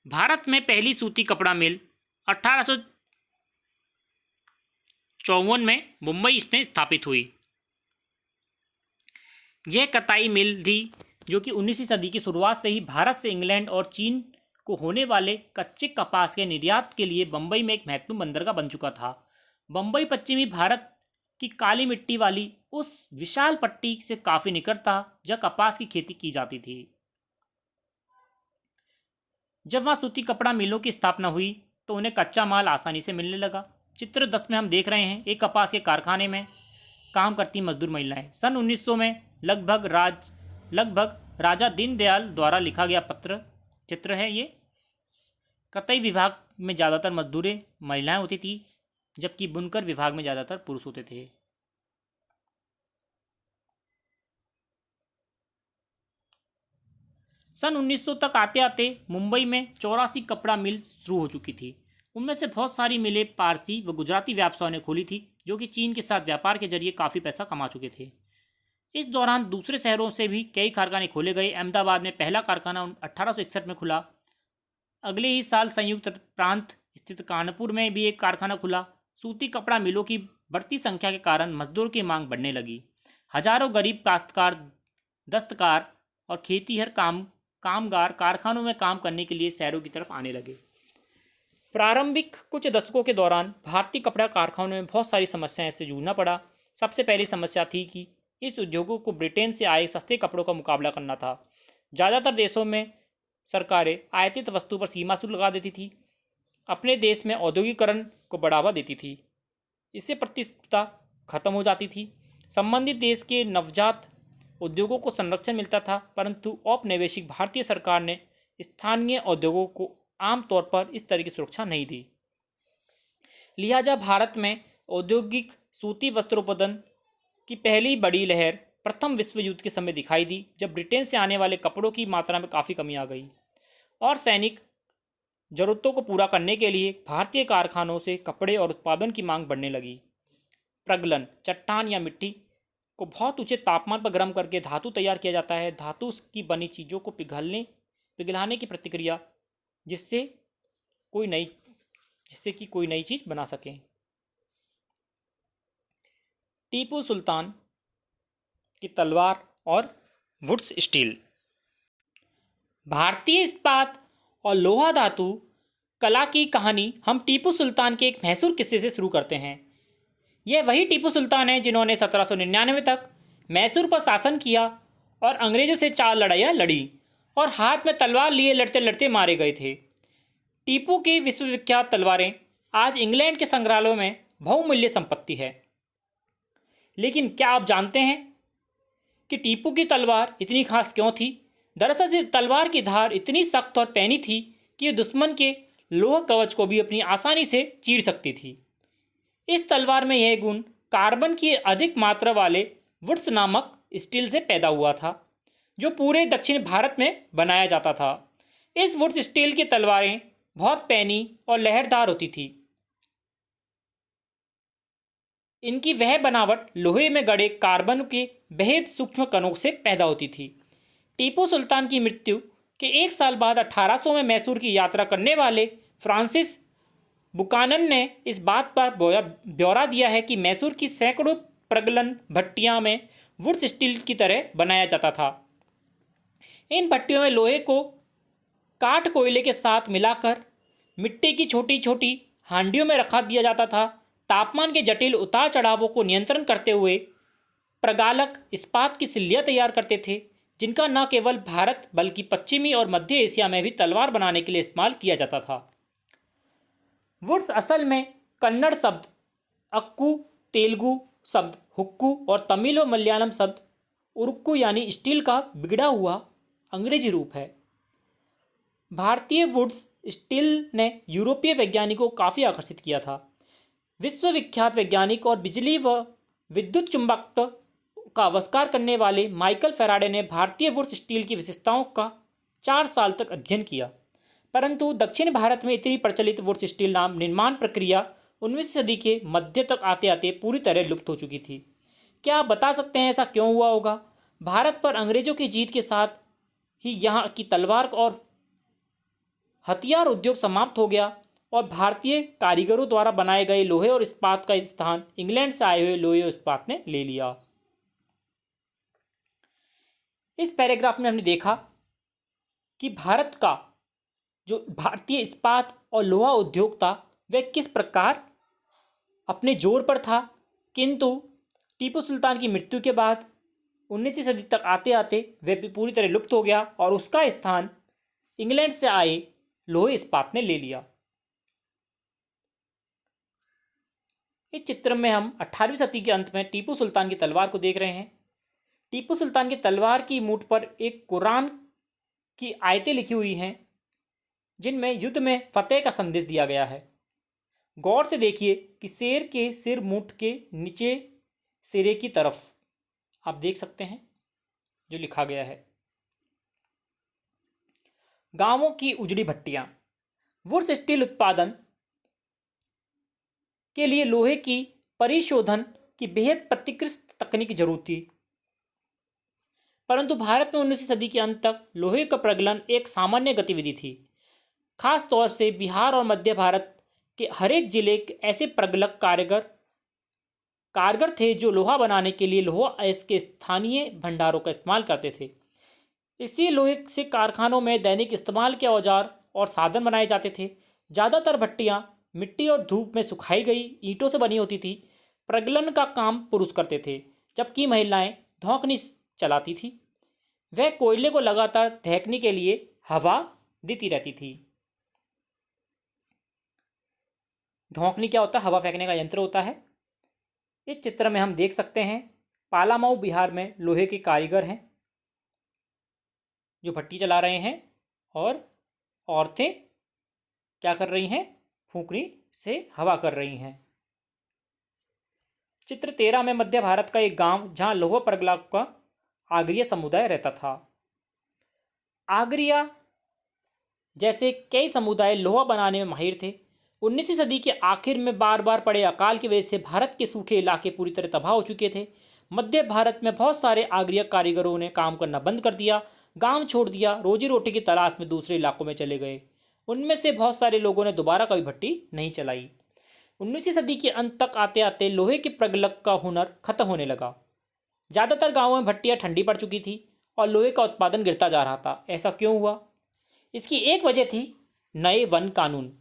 भारत में पहली सूती कपड़ा मिल 1854 में मुंबई में स्थापित हुई। यह कताई मिल थी जो कि 19वीं सदी की शुरुआत से ही भारत से इंग्लैंड और चीन को होने वाले कच्चे कपास के निर्यात के लिए बम्बई में एक महत्वपूर्ण बंदरगाह बन चुका था। बम्बई पश्चिमी भारत की काली मिट्टी वाली उस विशाल पट्टी से काफ़ी निकट था जहाँ कपास की खेती की जाती थी। जब वहाँ सूती कपड़ा मिलों की स्थापना हुई तो उन्हें कच्चा माल आसानी से मिलने लगा। चित्र 10 में हम देख रहे हैं एक कपास के कारखाने में काम करती मजदूर महिलाएं। सन 1900 में लगभग राजा दीनदयाल द्वारा लिखा गया चित्र है ये। कताई विभाग में ज़्यादातर मजदूरें महिलाएं होती थी जबकि बुनकर विभाग में ज़्यादातर पुरुष होते थे। सन 1900 तक आते आते मुंबई में 84 कपड़ा मिल शुरू हो चुकी थी। उनमें से बहुत सारी मिलें पारसी व गुजराती व्यवसायों ने खोली थी जो कि चीन के साथ व्यापार के जरिए काफ़ी पैसा कमा चुके थे। इस दौरान दूसरे शहरों से भी कई कारखाने खोले गए। अहमदाबाद में पहला कारखाना 1861 में खुला। अगले ही साल संयुक्त प्रांत स्थित कानपुर में भी एक कारखाना खुला। सूती कपड़ा मिलों की बढ़ती संख्या के कारण मजदूर की मांग बढ़ने लगी। हजारों गरीब काश्तकार, दस्तकार और खेतीहर कामगार कारखानों में काम करने के लिए शहरों की तरफ आने लगे। प्रारंभिक कुछ दशकों के दौरान भारतीय कपड़ा कारखानों में बहुत सारी समस्याएं से जूझना पड़ा। सबसे पहली समस्या थी कि इस उद्योगों को ब्रिटेन से आए सस्ते कपड़ों का मुकाबला करना था। ज़्यादातर देशों में सरकारें आयातित वस्तु पर सीमा शुल्क लगा देती थी, अपने देश में औद्योगिकरण को बढ़ावा देती थी। इससे प्रतिस्पर्धा खत्म हो जाती थी। संबंधित देश के नवजात उद्योगों को संरक्षण मिलता था, परंतु औपनिवेशिक भारतीय सरकार ने स्थानीय उद्योगों को आमतौर पर इस तरह की सुरक्षा नहीं दी। लिहाजा भारत में औद्योगिक सूती वस्त्रोत्पादन की पहली बड़ी लहर प्रथम विश्व युद्ध के समय दिखाई दी, जब ब्रिटेन से आने वाले कपड़ों की मात्रा में काफ़ी कमी आ गई और सैनिक जरूरतों को पूरा करने के लिए भारतीय कारखानों से कपड़े और उत्पादन की मांग बढ़ने लगी। प्रगलन, चट्टान या मिट्टी को बहुत ऊंचे तापमान पर गर्म करके धातु तैयार किया जाता है। धातु की बनी चीज़ों को पिघलाने की प्रतिक्रिया जिससे कि कोई नई चीज़ बना सके। टीपू सुल्तान की तलवार और वुड्स स्टील। भारतीय इस्पात और लोहा धातु कला की कहानी हम टीपू सुल्तान के एक मैसूर किस्से से शुरू करते हैं। यह वही टीपू सुल्तान है जिन्होंने 1799 तक मैसूर पर शासन किया और अंग्रेजों से 4 लड़ाइयाँ लड़ी और हाथ में तलवार लिए लड़ते लड़ते मारे गए थे। टीपू की विश्वविख्यात तलवारें आज इंग्लैंड के संग्रहालयों में बहुमूल्य संपत्ति है। लेकिन क्या आप जानते हैं कि टीपू की तलवार इतनी खास क्यों थी? दरअसल इस तलवार की धार इतनी सख्त और पैनी थी कि दुश्मन के लोह कवच को भी अपनी आसानी से चीर सकती थी। इस तलवार में यह गुण कार्बन की अधिक मात्रा वाले वुड्स नामक स्टील से पैदा हुआ था, जो पूरे दक्षिण भारत में बनाया जाता था। इस वुड्स स्टील की तलवारें बहुत पैनी और लहरदार होती थी। इनकी वह बनावट लोहे में गड़े कार्बन के बेहद सूक्ष्म कणों से पैदा होती थी। टीपू सुल्तान की मृत्यु के 1 साल बाद 1800 में मैसूर की यात्रा करने वाले फ्रांसिस बुकानन ने इस बात पर ब्यौरा दिया है कि मैसूर की सैकड़ों प्रगलन भट्टियां में वुड्स स्टील की तरह बनाया जाता था। इन भट्टियों में लोहे को काठ कोयले के साथ मिलाकर मिट्टी की छोटी छोटी हांडियों में रखा दिया जाता था। तापमान के जटिल उतार चढ़ावों को नियंत्रण करते हुए प्रगालक इस्पात की सिल्लियाँ तैयार करते थे, जिनका न केवल भारत बल्कि पश्चिमी और मध्य एशिया में भी तलवार बनाने के लिए इस्तेमाल किया जाता था। वुड्स असल में कन्नड़ शब्द अक्कू, तेलुगु शब्द हुक्कू और तमिल और मलयालम शब्द उरुक्कू यानी स्टील का बिगड़ा हुआ अंग्रेजी रूप है। भारतीय वुड्स स्टील ने यूरोपीय वैज्ञानिकों को काफ़ी आकर्षित किया था। विश्वविख्यात वैज्ञानिक और बिजली व विद्युत चुंबकत्व का आविष्कार करने वाले माइकल फैराडे ने भारतीय वुड्स स्टील की विशेषताओं का 4 साल तक अध्ययन किया, परंतु दक्षिण भारत में इतनी प्रचलित वुड्स स्टील नाम निर्माण प्रक्रिया 19वीं सदी के मध्य तक आते आते पूरी तरह लुप्त हो चुकी थी। क्या आप बता सकते हैं ऐसा क्यों हुआ होगा? भारत पर अंग्रेजों की जीत के साथ ही यहाँ की तलवार और हथियार उद्योग समाप्त हो गया और भारतीय कारीगरों द्वारा बनाए गए लोहे और इस्पात का स्थान इंग्लैंड से आए हुए लोहे और इस्पात ने ले लिया। इस पैराग्राफ में हमने देखा कि भारत का जो भारतीय इस्पात और लोहा उद्योग था वह किस प्रकार अपने जोर पर था, किंतु टीपू सुल्तान की मृत्यु के बाद 19वीं सदी तक आते आते वह पूरी तरह लुप्त हो गया और उसका स्थान इंग्लैंड से आए लोहे इस्पात ने ले लिया। इस चित्र में हम 18वीं सदी के अंत में टीपू सुल्तान की तलवार को देख रहे हैं। टीपू सुल्तान की तलवार की मूठ पर एक कुरान की आयतें लिखी हुई हैं, जिनमें युद्ध में फतेह का संदेश दिया गया है। गौर से देखिए कि शेर के सिर मूठ के नीचे सिरे की तरफ आप देख सकते हैं जो लिखा गया है। गांवों की उजड़ी भट्टियां। वुड्स स्टील उत्पादन के लिए लोहे की परिशोधन की बेहद प्रतिकृष्ट तकनीक की जरूरत थी। परंतु भारत में 19वीं सदी के अंत तक लोहे का प्रगलन एक सामान्य गतिविधि थी। खास तौर से बिहार और मध्य भारत के हर एक जिले के ऐसे प्रगलक कारगर थे जो लोहा बनाने के लिए लोहा अयस्क के स्थानीय भंडारों का इस्तेमाल करते थे। इसी लोहे से कारखानों में दैनिक इस्तेमाल के औजार और साधन बनाए जाते थे। ज़्यादातर भट्टियाँ मिट्टी और धूप में सुखाई गई ईंटों से बनी होती थी। प्रगलन का काम पुरुष करते थे, जबकि महिलाएं धौंकनी चलाती थी। वह कोयले को लगातार दहकने के लिए हवा देती रहती थी। धौंकनी क्या होता है? हवा फेंकने का यंत्र होता है। इस चित्र में हम देख सकते हैं पालामाऊ बिहार में लोहे के कारीगर हैं जो भट्टी चला रहे हैं, और औरतें क्या कर रही हैं? फूंकनी से हवा कर रही हैं। चित्र 13 में मध्य भारत का एक गांव जहां लोहा प्रगलक का आगरीय समुदाय रहता था। आगरिया जैसे कई समुदाय लोहा बनाने में माहिर थे। 19वीं सदी के आखिर में बार बार पड़े अकाल की वजह से भारत के सूखे इलाके पूरी तरह तबाह हो चुके थे। मध्य भारत में बहुत सारे आगरीय कारीगरों ने काम करना बंद कर दिया, गांव छोड़ दिया, रोजी रोटी की तलाश में दूसरे इलाकों में चले गए। उनमें से बहुत सारे लोगों ने दोबारा कभी भट्टी नहीं चलाई। 19वीं सदी के अंत तक आते आते लोहे के प्रगलक का हुनर खत्म होने लगा। ज़्यादातर गाँवों में भट्टियाँ ठंडी पड़ चुकी थी और लोहे का उत्पादन गिरता जा रहा था। ऐसा क्यों हुआ? इसकी एक वजह थी नए वन कानून,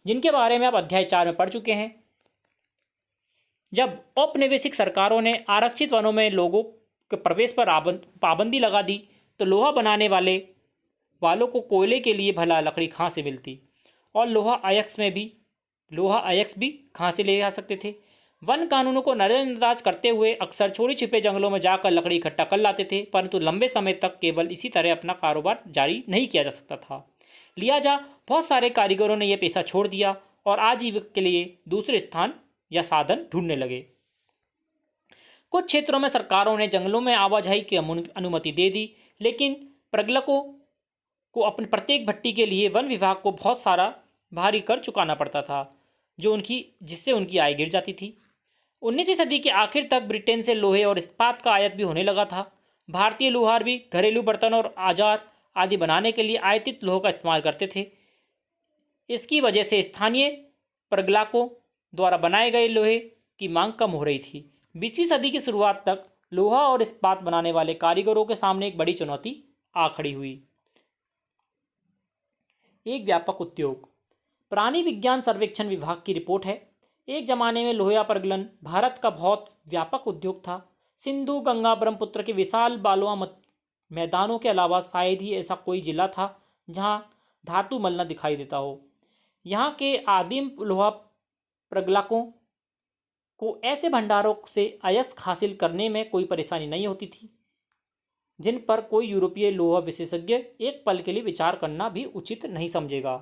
जिनके बारे में आप अध्याय 4 में पढ़ चुके हैं। जब औपनिवेशिक सरकारों ने आरक्षित वनों में लोगों के प्रवेश पर पाबंदी लगा दी तो लोहा बनाने वालों को कोयले के लिए भला लकड़ी कहाँ से मिलती, और लोहा अयस्क भी कहाँ से ले आ सकते थे। वन कानूनों को नजरअंदाज करते हुए अक्सर छोटे छिपे जंगलों में जाकर लकड़ी इकट्ठा कर लाते थे, परंतु लंबे समय तक केवल इसी तरह अपना कारोबार जारी नहीं किया जा सकता था। लिहाजा बहुत सारे कारीगरों ने यह पेशा छोड़ दिया और आजीविका के लिए दूसरे स्थान या साधन ढूंढने लगे। कुछ क्षेत्रों में सरकारों ने जंगलों में आवाजाही की अनुमति दे दी, लेकिन प्रगलकों को अपने प्रत्येक भट्टी के लिए वन विभाग को बहुत सारा भारी कर चुकाना पड़ता था, जिससे उनकी आय गिर जाती थी। 19वीं सदी के आखिर तक ब्रिटेन से लोहे और इस्पात का आयात भी होने लगा था। भारतीय लोहार भी घरेलू बर्तन और औजार आदि बनाने के लिए आयातित लोहे का इस्तेमाल करते थे। इसकी वजह से स्थानीय प्रगलकों द्वारा बनाए गए लोहे की मांग कम हो रही थी। 20वीं सदी की शुरुआत तक लोहा और इस्पात बनाने वाले कारीगरों के सामने एक बड़ी चुनौती आ खड़ी हुई। एक व्यापक उद्योग। प्राणी विज्ञान सर्वेक्षण विभाग की रिपोर्ट है, एक जमाने में लोहा प्रगलन भारत का बहुत व्यापक उद्योग था। सिंधु, गंगा, ब्रह्मपुत्र के विशाल बालुआ मैदानों के अलावा शायद ही ऐसा कोई जिला था जहां धातु मल न दिखाई देता हो। यहाँ के आदिम लोहा प्रगलकों को ऐसे भंडारों से अयस्क हासिल करने में कोई परेशानी नहीं होती थी, जिन पर कोई यूरोपीय लोहा विशेषज्ञ एक पल के लिए विचार करना भी उचित नहीं समझेगा।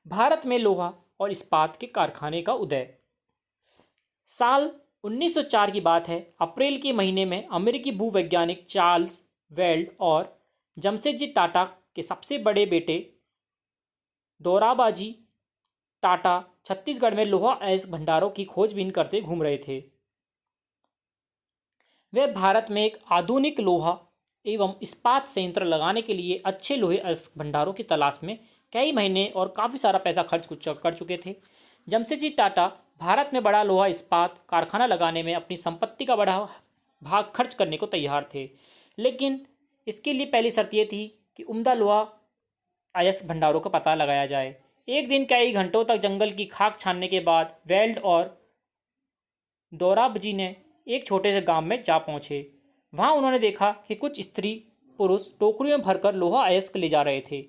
भारत में लोहा और इस्पात के कारखाने का उदय। साल 1904 की बात है। अप्रैल के महीने में अमेरिकी भूवैज्ञानिक चार्ल्स वेल्ड और जमशेदजी टाटा के सबसे बड़े बेटे दोराबाजी टाटा छत्तीसगढ़ में लोहा अयस्क भंडारों की खोजबीन करते घूम रहे थे। वे भारत में एक आधुनिक लोहा एवं इस्पात संयंत्र लगाने के लिए अच्छे लोहे अयस्क भंडारों की तलाश में कई महीने और काफ़ी सारा पैसा खर्च कर चुके थे। जमशेदजी टाटा भारत में बड़ा लोहा इस्पात कारखाना लगाने में अपनी संपत्ति का बड़ा भाग खर्च करने को तैयार थे, लेकिन इसके लिए पहली शर्त यह थी कि उम्दा लोहा अयस्क भंडारों का पता लगाया जाए। एक दिन कई घंटों तक जंगल की खाक छानने के बाद वेल्ड और दोराबजी ने एक छोटे से गांव में जा पहुंचे। वहां उन्होंने देखा कि कुछ स्त्री पुरुष टोकरियों में भरकर लोहा अयस्क ले जा रहे थे।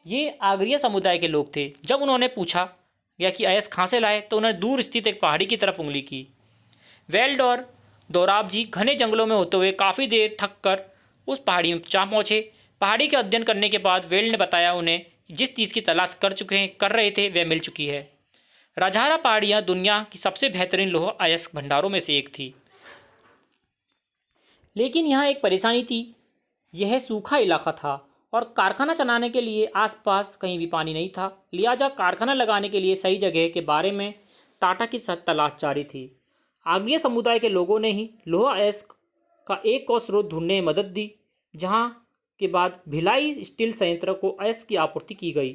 ये आगरीय समुदाय के लोग थे। जब उन्होंने पूछा गया कि अयस्क कहाँ से लाए तो उन्होंने दूर स्थित एक पहाड़ी की तरफ उंगली की। वेल्ड और दोराबजी घने जंगलों में होते हुए काफ़ी देर थक कर उस पहाड़ी में जा पहुँचे। पहाड़ी का अध्ययन करने के बाद वेल्ड ने बताया उन्हें जिस चीज़ की तलाश कर रहे थे वह मिल चुकी है। राजहारा पहाड़ियाँ दुनिया की सबसे बेहतरीन लोहा अयस्क भंडारों में से एक थी, लेकिन यहाँ एक परेशानी थी। यह सूखा इलाका था और कारखाना चलाने के लिए आसपास कहीं भी पानी नहीं था। लिहाजा कारखाना लगाने के लिए सही जगह के बारे में टाटा की तलाश जारी थी। आगरीय समुदाय के लोगों ने ही लोहा अयस्क का एक और स्रोत ढूंढने में मदद दी, जहां के बाद भिलाई स्टील संयंत्र को अयस्क की आपूर्ति की गई।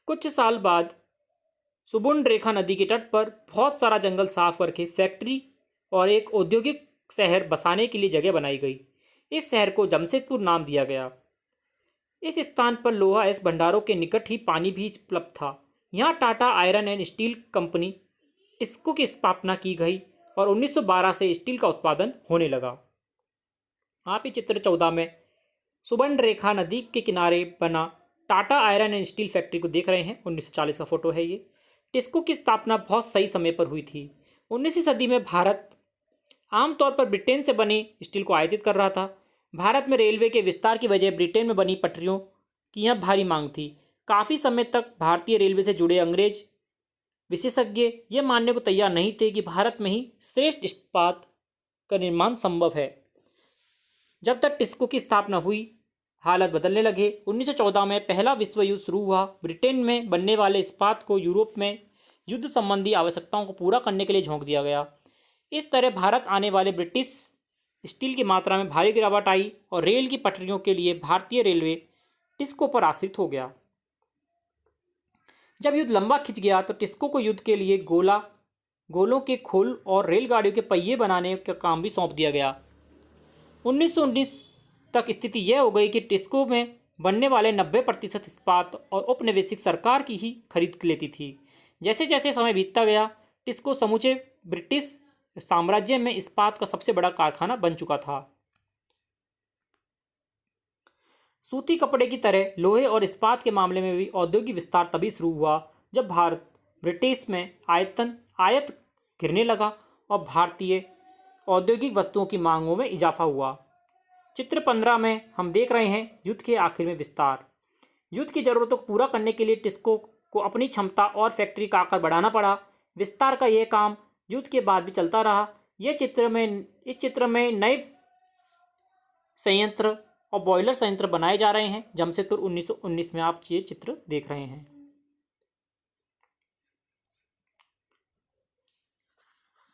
कुछ साल बाद सुबर्णरेखा नदी के तट पर बहुत सारा जंगल साफ करके फैक्ट्री और एक औद्योगिक शहर बसाने के लिए जगह बनाई गई। इस शहर को जमशेदपुर नाम दिया गया। इस स्थान पर लोहा अयस्क भंडारों के निकट ही पानी भी उपलब्ध था। यहाँ Tata iron and steel company TISCO की स्थापना की गई और 1912 से स्टील का उत्पादन होने लगा। आप ये चित्र 14 में सुबर्णरेखा नदी के किनारे बना Tata iron and steel factory को देख रहे हैं। 1940 का फोटो है ये। टिस्को की स्थापना बहुत सही समय पर हुई थी। 19वीं सदी में भारत आमतौर पर ब्रिटेन से बने स्टील को आयातित कर रहा था। भारत में रेलवे के विस्तार की वजह ब्रिटेन में बनी पटरियों की यहाँ भारी मांग थी। काफ़ी समय तक भारतीय रेलवे से जुड़े अंग्रेज विशेषज्ञ ये मानने को तैयार नहीं थे कि भारत में ही श्रेष्ठ इस्पात का निर्माण संभव है। जब तक टिस्को की स्थापना हुई, हालत बदलने लगे। 1914 में पहला विश्व युद्ध शुरू हुआ। ब्रिटेन में बनने वाले इस्पात को यूरोप में युद्ध संबंधी आवश्यकताओं को पूरा करने के लिए झोंक दिया गया। इस तरह भारत आने वाले ब्रिटिश स्टील की मात्रा में भारी गिरावट आई और रेल की पटरियों के लिए भारतीय रेलवे टिस्को पर आश्रित हो गया। जब युद्ध लंबा खिंच गया तो टिस्को को युद्ध के लिए गोलों के खोल और रेलगाड़ियों के पहिए बनाने का काम भी सौंप दिया गया। 1919 तक स्थिति यह हो गई कि टिस्को में बनने वाले 90% इस्पात और औपनिवेशिक सरकार की ही खरीद लेती थी। जैसे जैसे समय बीतता गया, टिस्को समूचे ब्रिटिश साम्राज्य में इस्पात का सबसे बड़ा कारखाना बन चुका था। सूती कपड़े की तरह लोहे और इस्पात के मामले में भी औद्योगिक विस्तार तभी शुरू हुआ जब भारत ब्रिटिश में आयत गिरने लगा और भारतीय औद्योगिक वस्तुओं की मांगों में इजाफा हुआ। चित्र 15 में हम देख रहे हैं युद्ध के आखिर में विस्तार। युद्ध की जरूरतों को पूरा करने के लिए टिस्को को अपनी क्षमता और फैक्ट्री का आकार बढ़ाना पड़ा। विस्तार का यह काम युद्ध के बाद भी चलता रहा। इस चित्र में नए संयंत्र और बॉयलर संयंत्र बनाए जा रहे हैं। जमशेदपुर 1919 में आप ये चित्र देख रहे हैं।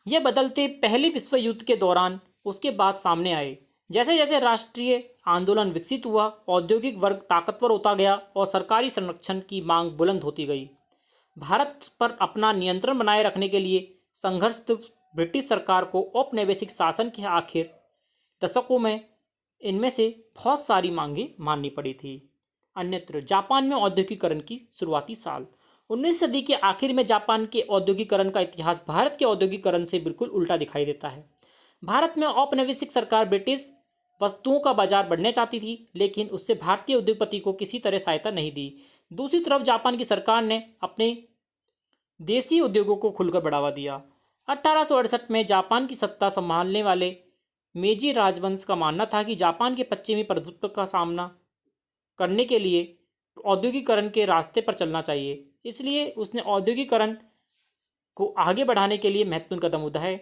ये बदलते पहले विश्व युद्ध के दौरान उसके बाद सामने आए। जैसे जैसे राष्ट्रीय आंदोलन विकसित हुआ, औद्योगिक वर्ग ताकतवर होता गया और सरकारी संरक्षण की मांग बुलंद होती गई। भारत पर अपना नियंत्रण बनाए रखने के लिए संघर्षरत ब्रिटिश सरकार को औपनिवेशिक शासन के आखिर दशकों में इनमें से बहुत सारी मांगें माननी पड़ी थी। अन्यत्र जापान में औद्योगिकरण की शुरुआती साल 19वीं सदी के आखिर में जापान के औद्योगिकरण का इतिहास भारत के औद्योगिकरण से बिल्कुल उल्टा दिखाई देता है। भारत में औपनिवेशिक सरकार ब्रिटिश वस्तुओं का बाजार बढ़ने चाहती थी, लेकिन उससे भारतीय उद्योगपति को किसी तरह सहायता नहीं दी। दूसरी तरफ जापान की सरकार ने अपने देसी उद्योगों को खुलकर बढ़ावा दिया। 1868 में जापान की सत्ता संभालने वाले मेजी राजवंश का मानना था कि जापान के पश्चिमी प्रभुत्व का सामना करने के लिए औद्योगिकरण के रास्ते पर चलना चाहिए। इसलिए उसने औद्योगिकरण को आगे बढ़ाने के लिए महत्वपूर्ण कदम उठाए।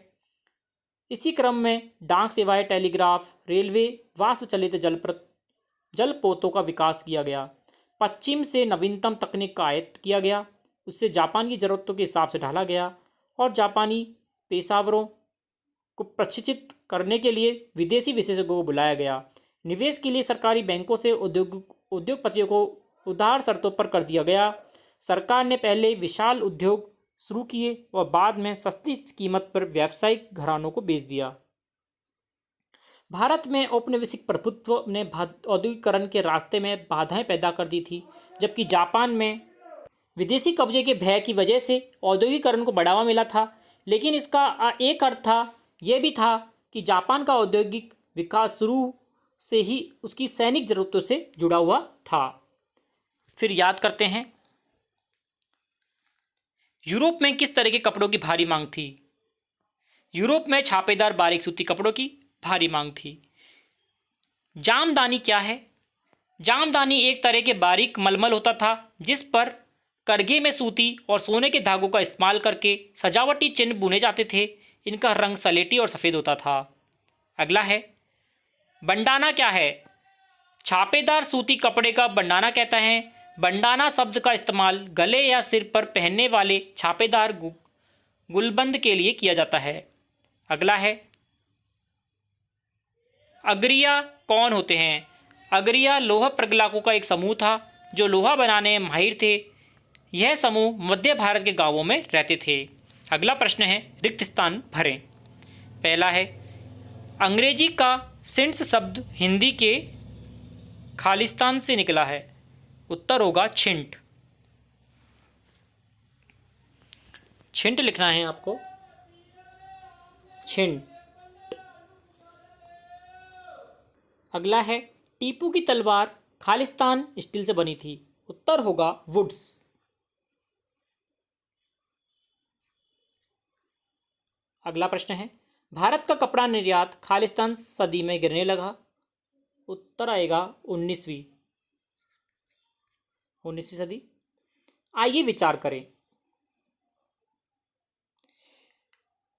इसी क्रम में डाक सेवाएं, टेलीग्राफ, रेलवे, वाष्प चलित जलपोतों का विकास किया गया। पश्चिम से नवीनतम तकनीक का आयात किया गया, उससे जापान की ज़रूरतों के हिसाब से ढाला गया और जापानी पेशेवरों को प्रशिक्षित करने के लिए विदेशी विशेषज्ञों को बुलाया गया। निवेश के लिए सरकारी बैंकों से उद्योगपतियों को उदार शर्तों पर कर दिया गया। सरकार ने पहले विशाल उद्योग शुरू किए और बाद में सस्ती कीमत पर व्यावसायिक घरानों को बेच दिया। भारत में औपनिवेशिक प्रभुत्व ने औद्योगिकरण के रास्ते में बाधाएं पैदा कर दी थी, जबकि जापान में विदेशी कब्जे के भय की वजह से औद्योगिकरण को बढ़ावा मिला था। लेकिन इसका एक अर्थ था यह भी था कि जापान का औद्योगिक विकास शुरू से ही उसकी सैनिक ज़रूरतों से जुड़ा हुआ था। फिर याद करते हैं यूरोप में किस तरह के कपड़ों की भारी मांग थी। यूरोप में छापेदार बारीक सूती कपड़ों की भारी मांग थी। जामदानी क्या है? जामदानी एक तरह के बारीक मलमल होता था जिस पर करघे में सूती और सोने के धागों का इस्तेमाल करके सजावटी चिन्ह बुने जाते थे। इनका रंग सलेटी और सफ़ेद होता था। अगला है बंडाना क्या है? छापेदार सूती कपड़े का बंडाना कहता है। बंडाना शब्द का इस्तेमाल गले या सिर पर पहनने वाले छापेदार गुलबंद के लिए किया जाता है। अगला है अगरिया कौन होते हैं? अगरिया लोहा प्रगलाकों का एक समूह था जो लोहा बनाने में माहिर थे। यह समूह मध्य भारत के गांवों में रहते थे। अगला प्रश्न है, रिक्त स्थान भरें। पहला है, अंग्रेजी का सिंड्स शब्द हिंदी के खालिस्तान से निकला है। उत्तर होगा छिंट। छिंट लिखना है आपको, छिंट। अगला है, टीपू की तलवार खालिस्तान स्टील से बनी थी। उत्तर होगा वुड्स। अगला प्रश्न है, भारत का कपड़ा निर्यात खालिस्तान सदी में गिरने लगा। उत्तर आएगा 19वीं सदी। आइए विचार करें।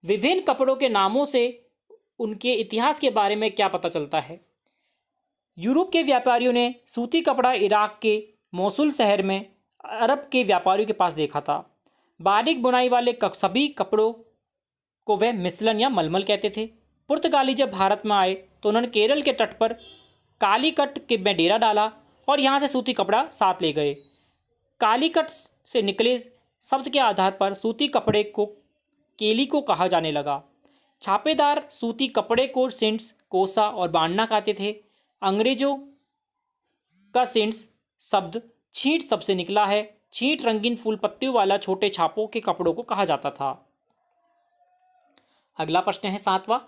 विभिन्न कपड़ों के नामों से उनके इतिहास के बारे में क्या पता चलता है? यूरोप के व्यापारियों ने सूती कपड़ा इराक के मोसुल शहर में अरब के व्यापारियों के पास देखा था। बारीक बुनाई वाले सभी कपड़ों को वे मिसलन या मलमल कहते थे। पुर्तगाली जब भारत में आए तो उन्होंने केरल के तट पर कालीकट के में डेरा डाला और यहाँ से सूती कपड़ा साथ ले गए। कालीकट से निकले शब्द के आधार पर सूती कपड़े को केली को कहा जाने लगा। छापेदार सूती कपड़े को सिंड्स, कोसा और बांडना कहते थे। अंग्रेजों का सिंड्स शब्द छींट शब्द से निकला है। छींट रंगीन फूल पत्तियों वाला छोटे छापों के कपड़ों को कहा जाता था। अगला प्रश्न है 7वां,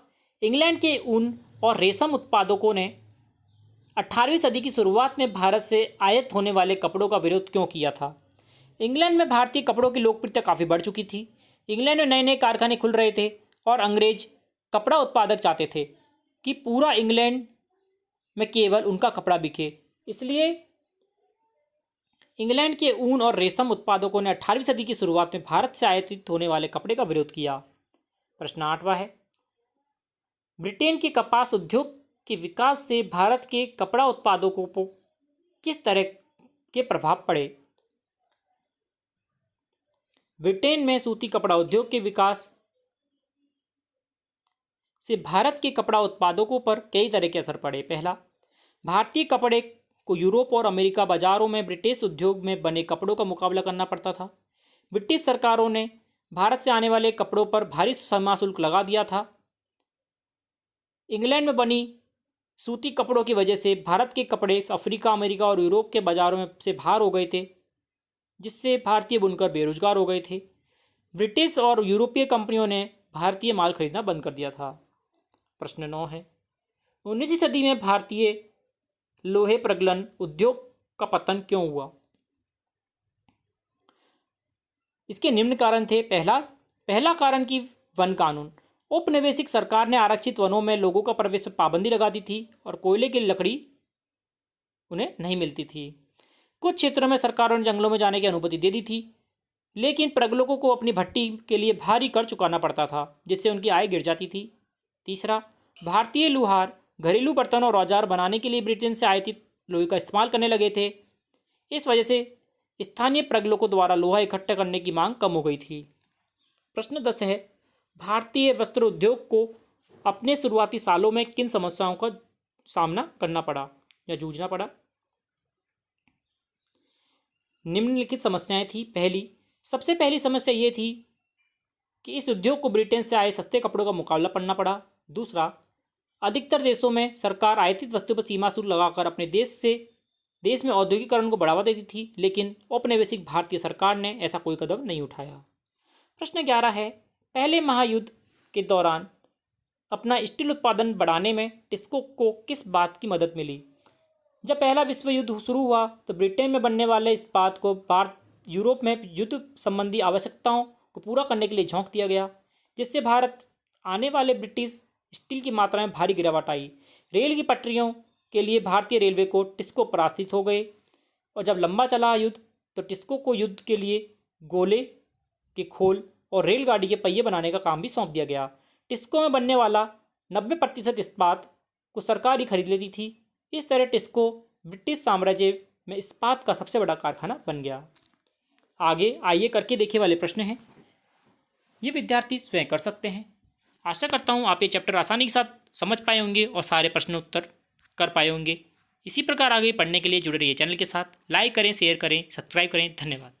इंग्लैंड के ऊन और रेशम उत्पादकों ने 18वीं सदी की शुरुआत में भारत से आयात होने वाले कपड़ों का विरोध क्यों किया था? इंग्लैंड में भारतीय कपड़ों की लोकप्रियता काफ़ी बढ़ चुकी थी। इंग्लैंड में नए नए कारखाने खुल रहे थे और अंग्रेज कपड़ा उत्पादक चाहते थे कि पूरा इंग्लैंड में केवल उनका कपड़ा बिके। इसलिए इंग्लैंड के ऊन और रेशम उत्पादकों ने 18वीं सदी की शुरुआत में भारत से आयातित होने वाले कपड़े का विरोध किया। प्रश्न 8वां है, ब्रिटेन के कपास उद्योग के विकास से भारत के कपड़ा उत्पादकों को किस तरह के प्रभाव पड़े? ब्रिटेन में सूती कपड़ा उद्योग के विकास से भारत के कपड़ा उत्पादकों पर कई तरह के असर पड़े। पहला, भारतीय कपड़े को यूरोप और अमेरिका बाजारों में ब्रिटिश उद्योग में बने कपड़ों का मुकाबला करना पड़ता था। ब्रिटिश सरकारों ने भारत से आने वाले कपड़ों पर भारी सीमा शुल्क लगा दिया था। इंग्लैंड में बनी सूती कपड़ों की वजह से भारत के कपड़े अफ्रीका, अमेरिका और यूरोप के बाजारों में से बाहर हो गए थे, जिससे भारतीय बुनकर बेरोजगार हो गए थे। ब्रिटिश और यूरोपीय कंपनियों ने भारतीय माल खरीदना बंद कर दिया था। प्रश्न 9 है, 19वीं सदी में भारतीय लोहे प्रगलन उद्योग का पतन क्यों हुआ? इसके निम्न कारण थे। पहला कारण कि वन कानून। औपनिवेशिक सरकार ने आरक्षित वनों में लोगों का प्रवेश पर पाबंदी लगा दी थी और कोयले की लकड़ी उन्हें नहीं मिलती थी। कुछ क्षेत्रों में सरकारों ने जंगलों में जाने की अनुमति दे दी थी, लेकिन प्रगलकों को अपनी भट्टी के लिए भारी कर चुकाना पड़ता था, जिससे उनकी आय गिर जाती थी। तीसरा, भारतीय लुहार घरेलू बर्तन और औजार बनाने के लिए ब्रिटेन से आयातित लोहे का इस्तेमाल करने लगे थे। इस वजह से स्थानीय प्रगलकों द्वारा लोहा इकट्ठा करने की मांग कम हो गई थी। प्रश्न 10 है, भारतीय वस्त्र उद्योग को अपने शुरुआती सालों में किन समस्याओं का सामना करना पड़ा या जूझना पड़ा? निम्नलिखित समस्याएं थी। सबसे पहली समस्या ये थी कि इस उद्योग को ब्रिटेन से आए सस्ते कपड़ों का मुकाबला करना पड़ा। दूसरा, अधिकतर देशों में सरकार आयातित वस्तुओं पर सीमा शुल्क लगाकर अपने देश में औद्योगिकरण को बढ़ावा देती थी, लेकिन औपनिवेशिक भारतीय सरकार ने ऐसा कोई कदम नहीं उठाया। प्रश्न 11 है, पहले महायुद्ध के दौरान अपना स्टील उत्पादन बढ़ाने में टिस्को को किस बात की मदद मिली? जब पहला विश्व युद्ध शुरू हुआ तो ब्रिटेन में बनने वाले इस्पात को यूरोप में युद्ध संबंधी आवश्यकताओं को पूरा करने के लिए झोंक दिया गया, जिससे भारत आने वाले ब्रिटिश स्टील की मात्रा में भारी गिरावट आई। रेल की पटरियों के लिए भारतीय रेलवे को टिस्को परास्तित हो गए और जब लंबा चला युद्ध तो टिस्को को युद्ध के लिए गोले के खोल और रेलगाड़ी के पहिए बनाने का काम भी सौंप दिया गया। टिस्को में बनने वाला 90% इस्पात को सरकार ही खरीद लेती थी। इस तरह टिस्को ब्रिटिश साम्राज्य में इस्पात का सबसे बड़ा कारखाना बन गया। आगे आइए करके देखे वाले प्रश्न हैं, ये विद्यार्थी स्वयं कर सकते हैं। आशा करता हूँ आप ये चैप्टर आसानी के साथ समझ पाए होंगे और सारे प्रश्न उत्तर कर पाए होंगे। इसी प्रकार आगे पढ़ने के लिए जुड़े रहिए चैनल के साथ। लाइक करें, शेयर करें, सब्सक्राइब करें। धन्यवाद।